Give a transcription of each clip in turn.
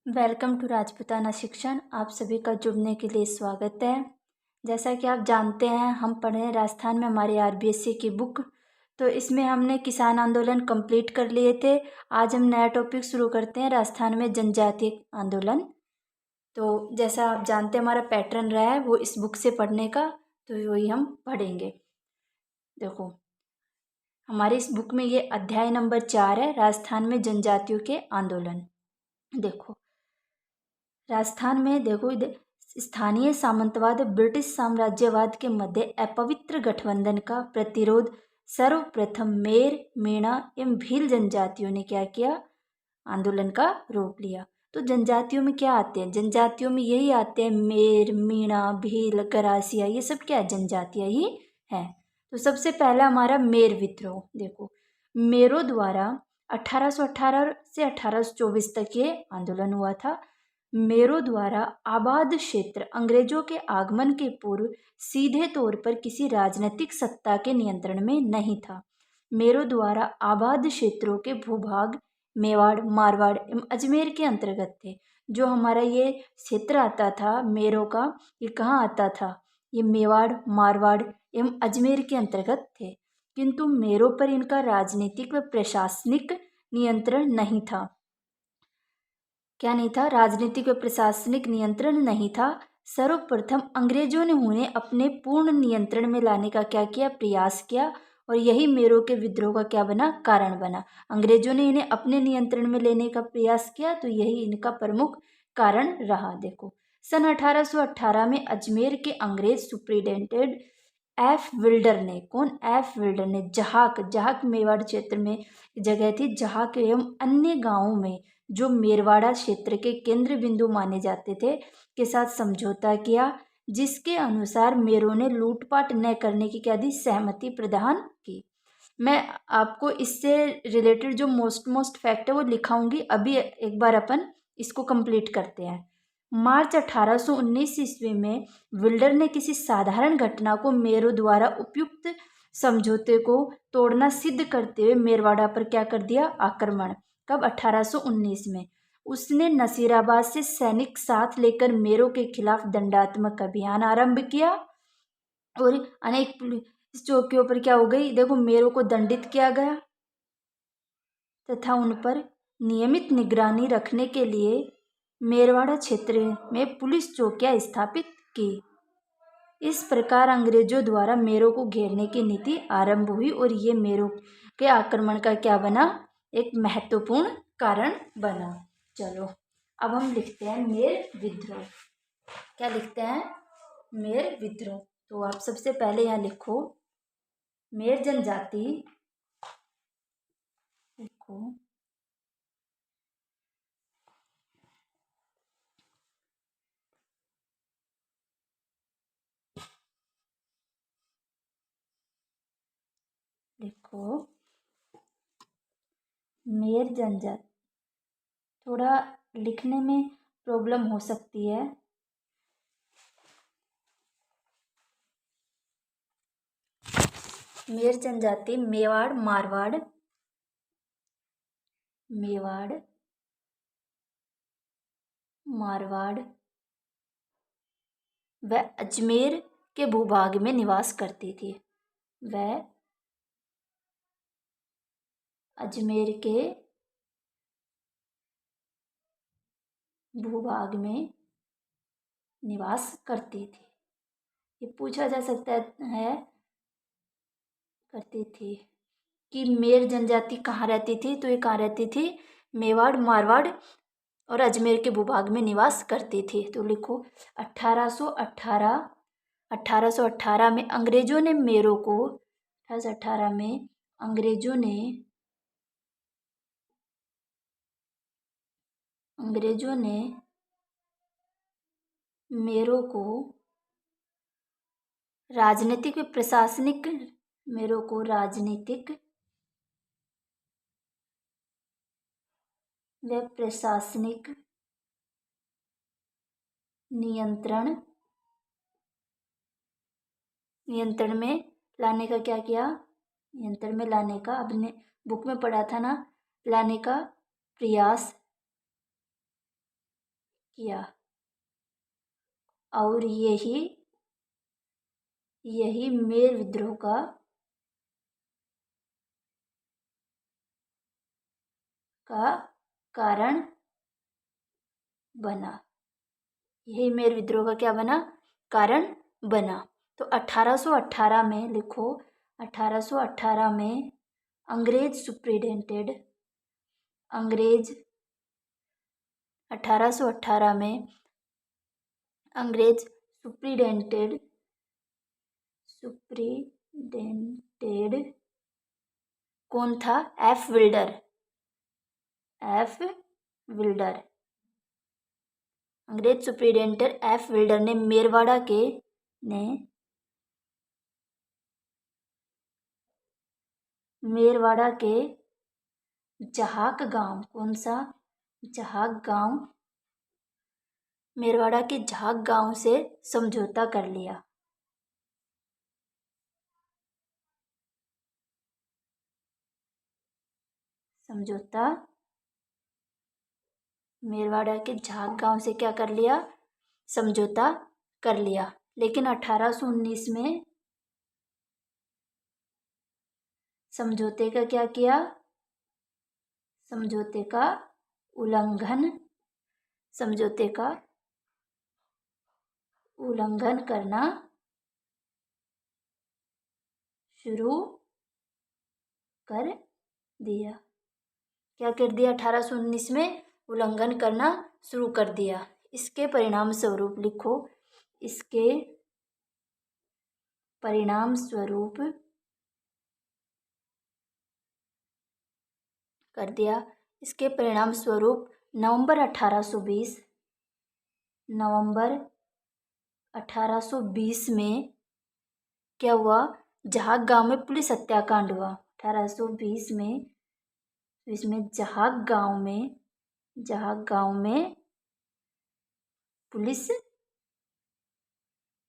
Welcome to Rajputana शिक्षण। आप सभी का जुड़ने के लिए स्वागत है। जैसा कि आप जानते हैं, हम पढ़ रहे हैं राजस्थान में हमारी आरबीएससी की बुक। तो इसमें हमने किसान आंदोलन कंप्लीट कर लिए थे। आज हम नया टॉपिक शुरू करते हैं, राजस्थान में जनजातीय आंदोलन। तो जैसा आप जानते हैं, हमारा पैटर्न रहा है वो इस बुक से पढ़ने का, तो वही हम पढ़ेंगे। देखो, हमारी इस बुक में ये अध्याय नंबर 4 है, राजस्थान में जनजातियों के आंदोलन। देखो, राजस्थान में देखो, स्थानीय सामंतवाद ब्रिटिश साम्राज्यवाद के मध्य अपवित्र गठबंधन का प्रतिरोध सर्वप्रथम मेर, मेणा एवं भील जनजातियों ने क्या किया? आंदोलन का रूप लिया। तो जनजातियों में क्या आते हैं? जनजातियों में यही आते हैं, मेर, मीणा, भील, गरासिया, ये सब क्या है? जनजातियां ही हैं। तो सबसे पहला हमारा मेर विद्रोह। देखो, मेरों द्वारा 1818 से 1824 तक ये आंदोलन हुआ था। मेरों द्वारा आबाद क्षेत्र अंग्रेजों के आगमन के पूर्व सीधे तौर पर किसी राजनीतिक सत्ता के नियंत्रण में नहीं था। मेरों द्वारा आबाद क्षेत्रों के भूभाग मेवाड़, मारवाड़ एवं अजमेर के अंतर्गत थे। जो हमारा ये क्षेत्र आता था मेरों का, ये कहाँ आता था? ये मेवाड़, मारवाड़ एवं अजमेर के अंतर्गत थे। किंतु मेरों पर इनका राजनीतिक व प्रशासनिक नियंत्रण नहीं था। क्या नहीं था? राजनीतिक व प्रशासनिक नियंत्रण नहीं था। सर्वप्रथम अंग्रेजों ने उन्हें अपने पूर्ण नियंत्रण में लाने का क्या किया? प्रयास किया। और यही मेरों के विद्रोह का क्या बना? कारण बना। अंग्रेजों ने इन्हें अपने नियंत्रण में लेने का प्रयास किया, तो यही इनका प्रमुख कारण रहा। देखो, सन 1818 में अजमेर के अंग्रेज सुप्रिटेंडेंट एफ विल्डर ने, कौन? एफ विल्डर ने जहाक, जहाक मेवाड़ क्षेत्र में जगह थी, जहाक एवं अन्य गांवों में जो मेरवाड़ा क्षेत्र के केंद्र बिंदु माने जाते थे, के साथ समझौता किया, जिसके अनुसार मेरों ने लूटपाट न करने की क्या दी? सहमति प्रदान की। मैं आपको इससे रिलेटेड जो मोस्ट फैक्ट है वो लिखाऊंगी। अभी एक बार अपन इसको कंप्लीट करते हैं। मार्च 1819 ईस्वी में विल्डर ने किसी साधारण घटना को मेरों द्वारा उपयुक्त समझौते को तोड़ना सिद्ध करते हुए मेरवाड़ा पर क्या कर दिया? आक्रमण। कब? 1819 में। उसने नसीराबाद से सैनिक साथ लेकर मेरों के खिलाफ दंडात्मक अभियान आरंभ किया और अनेक पुलिस चौकियों पर क्या हो गई? देखो, मेरों को दंडित किया गया तथा उन पर नियमित निगरानी रखने के लिए मेरवाड़ा क्षेत्र में पुलिस चौकियां स्थापित की। इस प्रकार अंग्रेजों द्वारा मेरों को घेरने की नीति आरंभ हुई और ये मेरों के आक्रमण का क्या बना? एक महत्वपूर्ण कारण बना। चलो, अब हम लिखते हैं मेर विद्रोह। क्या लिखते हैं? मेर विद्रोह। तो आप सबसे पहले यहाँ लिखो मेर जनजाति, लिखो लिखो मेर जनजाति। थोड़ा लिखने में प्रॉब्लम हो सकती है। मेर जनजाति मेवाड़, मारवाड़, मेवाड़, मारवाड़ व अजमेर के भूभाग में निवास करती थी। वह अजमेर के भूभाग में निवास करती थी। ये पूछा जा सकता है, करती थी, कि मेर जनजाति कहाँ रहती थी? तो ये कहाँ रहती थी? मेवाड़, मारवाड़ और अजमेर के भूभाग में निवास करती थी। तो लिखो 1818 में अंग्रेजों ने मेरों को 1818 में अंग्रेजों ने मेरों को राजनीतिक व प्रशासनिक मेरों को राजनीतिक व प्रशासनिक नियंत्रण में लाने का क्या किया? नियंत्रण में लाने का, अपने बुक में पढ़ा था ना, लाने का प्रयास किया और यही मेर विद्रोह का कारण बना। यही मेर विद्रोह का क्या बना? कारण बना। तो 1818 में लिखो, 1818 में अंग्रेज सुप्रिटेंडेंट 1818 में अंग्रेज सुप्रिटेंडेंट कौन था? एफ विल्डर। अंग्रेज सुप्रिटेंडेंट एफ विल्डर ने मेरवाड़ा के जहाक गांव, कौन सा? जहाक गांव, मेरवाड़ा के जहाक गांव से समझौता कर लिया। मेरवाड़ा के झाग गांव से क्या कर लिया? समझौता कर लिया। लेकिन 1819 में समझौते का क्या किया? समझौते का उल्लंघन करना शुरू कर दिया। क्या कर दिया? 1819 में उल्लंघन करना शुरू कर दिया। इसके परिणाम स्वरूप लिखो, इसके परिणाम स्वरूप कर दिया। इसके परिणाम स्वरूप नवंबर 1820 में क्या हुआ? जहाग गांव में पुलिस हत्याकांड हुआ। 1820 में जहाग गांव में पुलिस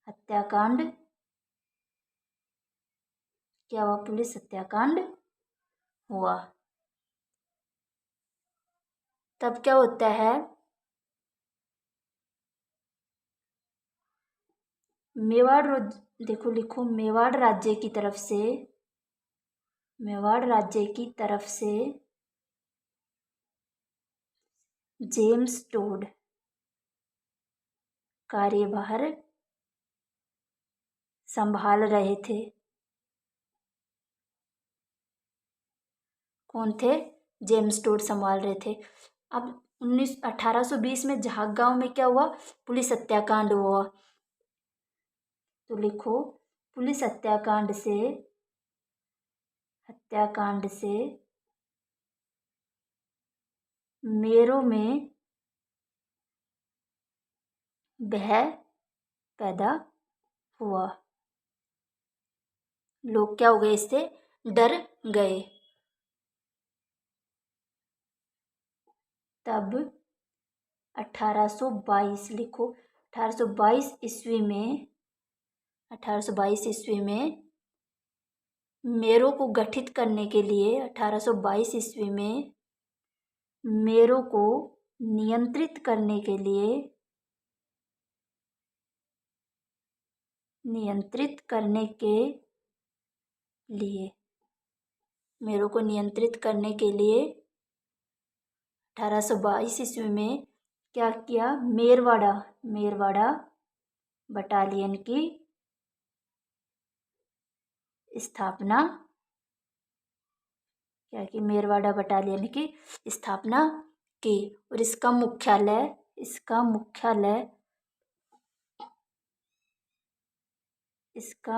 हत्याकांड क्या हुआ? पुलिस हत्याकांड हुआ। तब क्या होता है? देखो, लिखो, मेवाड़ राज्य की तरफ से जेम्स टोड कार्यभार संभाल रहे थे। कौन थे? जेम्स टोड संभाल रहे थे। अब 1820 में जहाग गांव में क्या हुआ? पुलिस हत्याकांड हुआ। तो लिखो, पुलिस हत्याकांड से मेरों में भय पैदा हुआ। लोग क्या हो गए? इससे डर गए। तब 1822 लिखो, 1822 ईस्वी में मेरों को गठित करने के लिए 1822 ईस्वी में मेरों को नियंत्रित करने के लिए 1822 ईस्वी में क्या किया? मेरवाड़ा बटालियन की स्थापना मेरवाड़ा बटालियन की स्थापना की। और इसका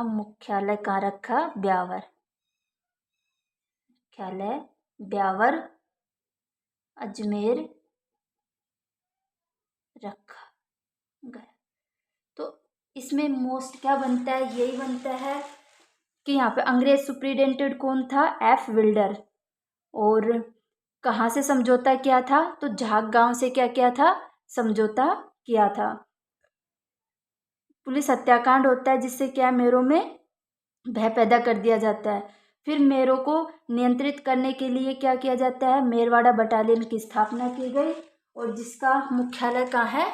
मुख्यालय कहाँ रखा? ब्यावर अजमेर रखा गया। तो इसमें मोस्ट क्या बनता है? यही बनता है कि यहाँ पे अंग्रेज सुप्रिटेंडेंट कौन था? एफ विल्डर। और कहाँ से समझौता किया था? तो झाग गांव से क्या किया था? समझौता किया था। पुलिस हत्याकांड होता है जिससे क्या? मेरों में भय पैदा कर दिया जाता है। फिर मेरों को नियंत्रित करने के लिए क्या किया जाता है? मेरवाड़ा बटालियन की स्थापना की गई। और जिसका मुख्यालय कहाँ है,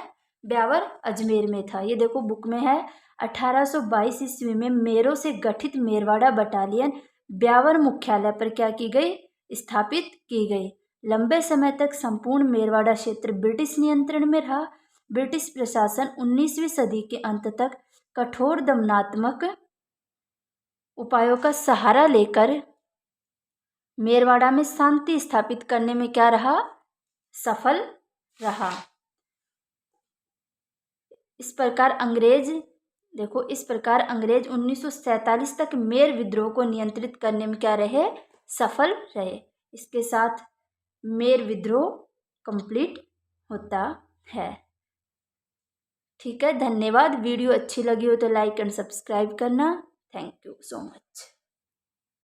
ब्यावर अजमेर में था। ये देखो बुक में है, 1822 ईस्वी में मेरों से गठित मेरवाड़ा बटालियन ब्यावर मुख्यालय पर क्या की गई, स्थापित की गई। लंबे समय तक संपूर्ण मेरवाड़ा क्षेत्र ब्रिटिश नियंत्रण में रहा। ब्रिटिश प्रशासन 19वीं सदी के अंत तक कठोर दमनात्मक उपायों का सहारा लेकर मेरवाड़ा में शांति स्थापित करने में क्या रहा, सफल रहा। इस प्रकार अंग्रेज 1947 तक मेर विद्रोह को नियंत्रित करने में क्या रहे, सफल रहे। इसके साथ मेर विद्रोह कंप्लीट होता है। ठीक है, धन्यवाद। वीडियो अच्छी लगी हो तो लाइक एंड सब्सक्राइब करना। Thank you so much.